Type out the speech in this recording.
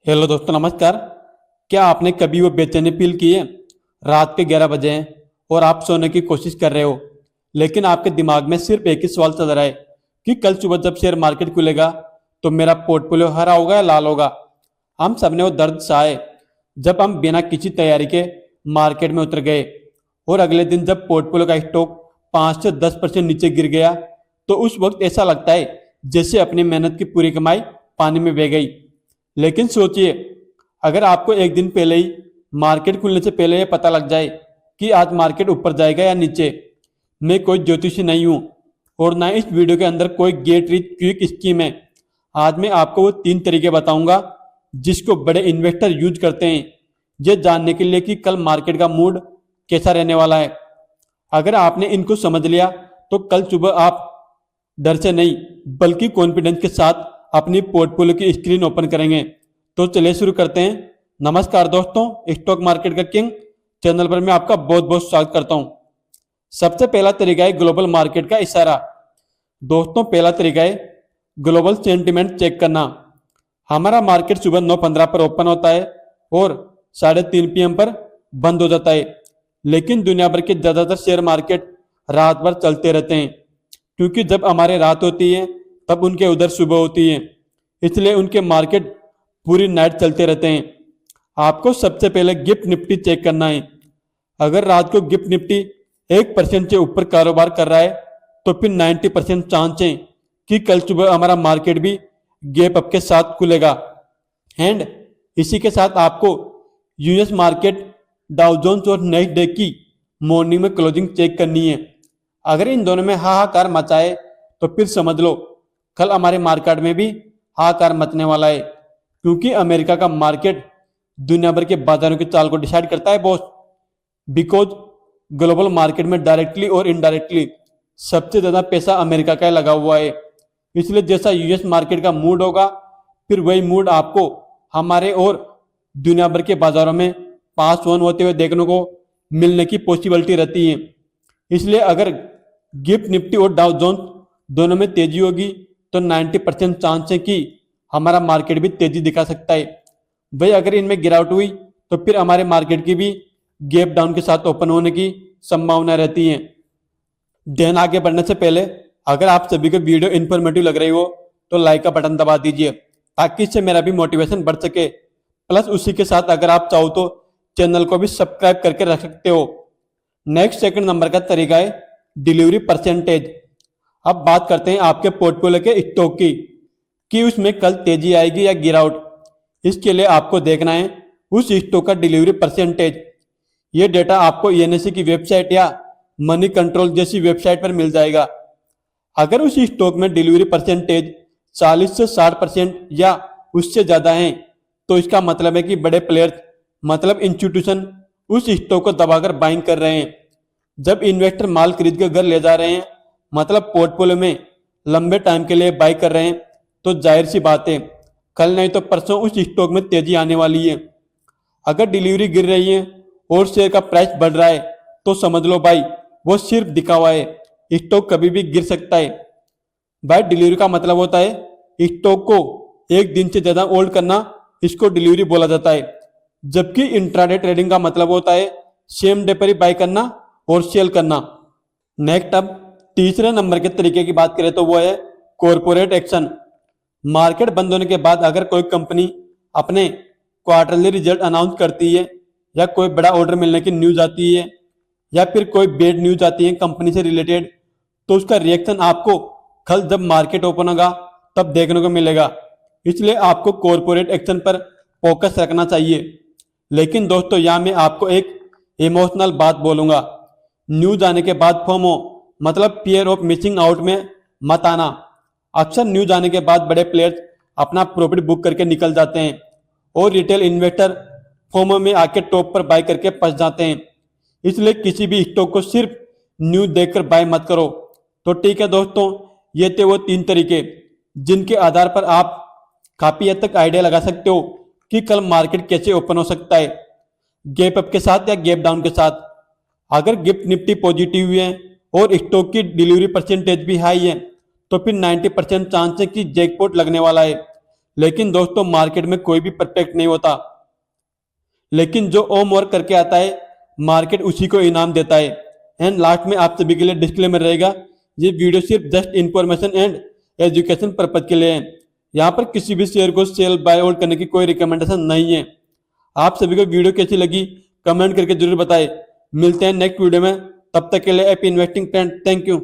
Hello दोस्तों, नमस्कार। क्या आपने कभी वो बेचैनी फील की है? रात के 11 बजे हैं और आप सोने की कोशिश कर रहे हो, लेकिन आपके दिमाग में सिर्फ एक ही सवाल चल रहा है कि कल सुबह जब शेयर मार्केट खुलेगा तो मेरा पोर्टफोलियो हरा होगा या लाल होगा। हम सबने वो दर्द सहा है जब हम बिना किसी तैयारी के मार्केट में उतर गए और अगले दिन जब पोर्टफोलियो का स्टॉक 5 से 10% नीचे गिर गया तो उस वक्त ऐसा लगता है जैसे अपनी मेहनत की पूरी कमाई पानी में बह गई। लेकिन सोचिए, अगर आपको एक दिन पहले ही मार्केट खुलने से पहले यह पता लग जाए कि आज मार्केट ऊपर जाएगा या नीचे। मैं कोई ज्योतिषी नहीं हूं और ना इस वीडियो के अंदर कोई गेट रिच क्विक स्कीम है। आज मैं आपको वो 3 तरीके बताऊंगा जिसको बड़े इन्वेस्टर यूज करते हैं, ये जानने के लिए कि कल मार्केट का मूड कैसा रहने वाला है। अगर आपने इनको समझ लिया तो कल सुबह आप डर से नहीं बल्कि कॉन्फिडेंस के साथ अपनी पोर्टफोलियो की स्क्रीन ओपन करेंगे। तो चलिए शुरू करते हैं। नमस्कार दोस्तों, स्टॉक मार्केट का किंग चैनल पर मैं आपका बहुत बहुत स्वागत करता हूं। सबसे पहला तरीका है ग्लोबल मार्केट का इशारा। दोस्तों, पहला तरीका है ग्लोबल सेंटिमेंट चेक करना। हमारा मार्केट सुबह 9:15 पर ओपन होता है और 3:30 PM पर बंद हो जाता है, लेकिन दुनिया भर के ज्यादातर शेयर मार्केट रात भर चलते रहते हैं, क्योंकि जब हमारे रात होती है तब उनके उधर सुबह होती है, इसलिए उनके मार्केट पूरी नाइट चलते रहते हैं। आपको सबसे पहले गिफ्ट निफ्टी चेक करना है। अगर रात को गिफ्ट निफ्टी 1% से ऊपर कारोबार कर रहा है तो फिर 90% चांस है कि कल सुबह हमारा मार्केट भी गैप अप के साथ खुलेगा। एंड इसी के साथ आपको यूएस मार्केट, डाउ जोन्स और नेक्स्ट डे की मॉर्निंग में क्लोजिंग चेक करनी है। अगर इन दोनों में हाहाकार मचाए तो फिर समझ लो कल हमारे मार्केट में भी हाहाकार मचने वाला है, क्योंकि अमेरिका का मार्केट दुनिया भर के बाजारों की चाल को डिसाइड करता है बॉस। बिकॉज ग्लोबल मार्केट में डायरेक्टली और इनडायरेक्टली सबसे ज्यादा पैसा अमेरिका का लगा हुआ है, इसलिए जैसा यूएस मार्केट का मूड होगा फिर वही मूड आपको हमारे और दुनिया भर के बाजारों में पास ऑन होते हुए देखने को मिलने की पॉसिबिलिटी रहती है। इसलिए अगर गिफ्ट निफ्टी और डाउ जोन्स दोनों में तेजी होगी तो 90% चांस है कि हमारा मार्केट भी तेजी दिखा सकता है। भाई अगर इनमें गिरावट हुई तो फिर हमारे मार्केट की भी गैप डाउन के साथ ओपन होने की संभावना रहती है। देन आगे बढ़ने से पहले अगर आप सभी को वीडियो इन्फॉर्मेटिव लग रही हो तो लाइक का बटन दबा दीजिए, ताकि इससे मेरा भी मोटिवेशन बढ़ सके। प्लस उसी के साथ अगर आप चाहो तो चैनल को भी सब्सक्राइब करके रख सकते हो। नेक्स्ट सेकंड नंबर का तरीका है डिलीवरी परसेंटेज। अब बात करते हैं आपके पोर्टफोलियो के स्टॉक की कि उसमें कल तेजी आएगी या गिरावट। इसके लिए आपको देखना है उस स्टॉक का डिलीवरी परसेंटेज। ये डेटा आपको एनएसई की वेबसाइट या मनी कंट्रोल जैसी वेबसाइट पर मिल जाएगा। अगर उस स्टॉक में डिलीवरी परसेंटेज 40 से 60% या उससे ज्यादा है तो इसका मतलब है कि बड़े प्लेयर्स मतलब इंस्टीट्यूशन उस स्टॉक को दबाकर बाइंग कर रहे हैं। जब इन्वेस्टर माल खरीद कर घर ले जा रहे हैं मतलब पोर्टफोलियो में लंबे टाइम के लिए बाई कर रहे हैं, तो जाहिर सी बात है कल नहीं तो परसों उस स्टॉक में तेजी आने वाली है। अगर डिलीवरी गिर रही है और शेयर का प्राइस बढ़ रहा है तो समझ लो भाई वो सिर्फ दिखावा है, स्टॉक कभी भी गिर सकता है। भाई डिलीवरी का मतलब होता है स्टॉक को एक दिन से ज्यादा होल्ड करना, इसको डिलीवरी बोला जाता है। जबकि इंट्राडे ट्रेडिंग का मतलब होता है सेम डे पर ही बाई करना और सेल करना। नेक्स्ट अब तीसरे नंबर के तरीके की बात करें तो वो है कॉरपोरेट एक्शन। मार्केट बंद होने के बाद अगर कोई कंपनी अपने क्वार्टरली रिजल्ट अनाउंस करती है या कोई बड़ा ऑर्डर मिलने की न्यूज आती है या फिर कोई बैड न्यूज आती है कंपनी से रिलेटेड, तो उसका रिएक्शन आपको कल जब मार्केट ओपन होगा तब देखने को मिलेगा। इसलिए आपको कॉरपोरेट एक्शन पर फोकस रखना चाहिए। लेकिन दोस्तों यहाँ मैं आपको एक इमोशनल बात बोलूंगा। न्यूज आने के बाद फोमो मतलब फियर ऑफ मिसिंग आउट में मत आना। अक्सर न्यूज आने के बाद बड़े प्लेयर्स अपना प्रॉफिट बुक करके निकल जाते हैं और रिटेल इन्वेस्टर फोमो में आके टॉप पर बाय करके फंस जाते हैं। इसलिए किसी भी स्टॉक को सिर्फ न्यूज देखकर बाय मत करो। तो ठीक है दोस्तों, ये थे वो 3 तरीके जिनके आधार पर आप काफी हद तक आइडिया लगा सकते हो कि कल मार्केट कैसे ओपन हो सकता है, गैप अप के साथ या गैप डाउन के साथ। अगर गिफ्ट निफ्टी पॉजिटिव है और स्टॉक की डिलीवरी परसेंटेज भी हाई है तो फिर 90% चांस है कि जैकपॉट लगने वाला है। लेकिन दोस्तों मार्केट में कोई भी परफेक्ट नहीं होता, लेकिन जो ओम वर्क करके आता है मार्केट उसी को इनाम देता है। एंड लास्ट में आप सभी के लिए डिस्क्लेमर रहेगा, ये वीडियो सिर्फ just information and education purpose के लिए है। यहाँ पर किसी भी शेयर को सेल बाय होल्ड करने की कोई रिकमेंडेशन नहीं है। आप सभी को वीडियो कैसी लगी कमेंट करके जरूर बताएं। मिलते हैं नेक्स्ट वीडियो में, तब तक के लिए happy investing friend, thank you.